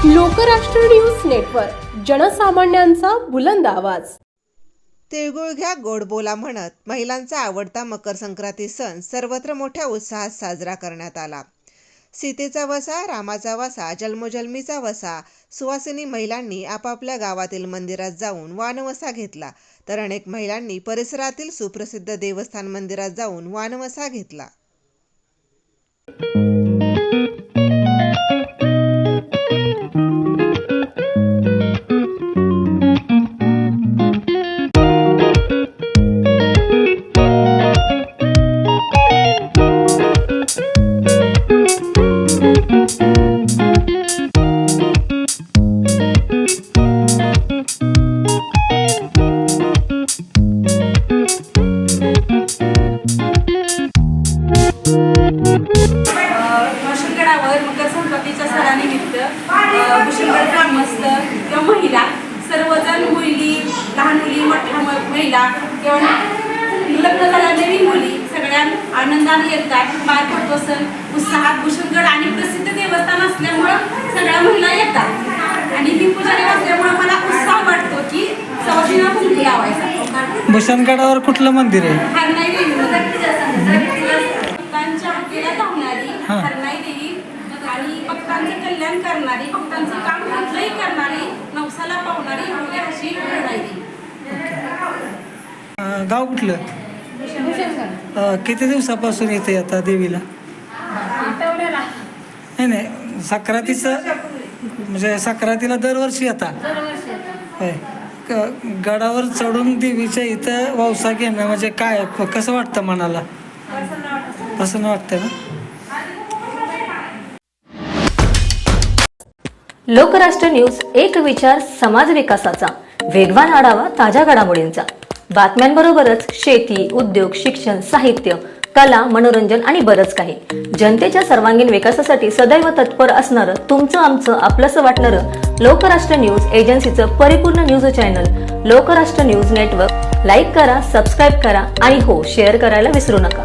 Lokrashtra news network, जनसामान्यांचा बुलंद आवाज. तिळगुळ घ्या गोड बोला म्हणत महिलांचा आवडता मकर संक्रांती सण सर्वत्र मोठ्या उत्साहात साजरा करण्यात आला. सीतेचा वसा, रामाचा वसा, जन्मोजन्मीचा वसा, सुवासिनी महिलांनी आपापल्या गावातील मंदिरात जाऊन वानवसा घेतला, तर अनेक महिलांनी परिसरातील सुप्रसिद्ध देवस्थान मंदिरात जाऊन वानवसा घेतला. भूषणगडावर मकर संक्रांतीच्या सणानिमित्त भूषणगड ग्रामस्थ किंवा महिला सर्वजण, मुली, लहान मुली, मोठ्या महिला किंवा लग्न झालेल्या नवीन मुली सगळ्या आनंदाने येतात. पार पडतो सण उत्साहात. भूषणगड आणि प्रसिद्ध देवस्थान असल्यामुळं सगळ्या महिला येतात आणि मी पुजारी असल्यामुळं मला उत्साह वाटतो की सवासिनीला कुंकू लावायचा. भूषणगडावर कुठलं मंदिर आहे? हरनाई देवी भक्तांच्या हाकेला धावणारी हरनाई देवी आणि भक्तांचं कल्याण करणारी, भक्तांचं काम कुठलंही करणारी, नवसाला पावणारी अशी हरनाई देवी. गाव कुठलं? किती दिवसापासून येते आता देवीला? नाही, संक्रांतीचं म्हणजे संक्रांतीला दरवर्षी येतात. होय. गडावर चढून देवीच्या इथं वौसा घेणं म्हणजे काय, कसं वाटतं मनाला? प्रसन्न वाटतं ना? लोकराष्ट्र न्यूज, एक विचार समाज विकासाचा, वेगवान आढावा ताज्या घडामोडींचा. बातम्यांबरोबरच शेती, उद्योग, शिक्षण, साहित्य, कला, मनोरंजन आणि बरंच काही. जनतेच्या सर्वांगीण विकासासाठी सदैव तत्पर असणारं, तुमचं आमचं आपलंसं वाटणारं लोकराष्ट्र न्यूज एजन्सीचं परिपूर्ण news channel Lokrashtra news network like करा, सबस्क्राईब करा आणि हो, शेअर करायला विसरू नका.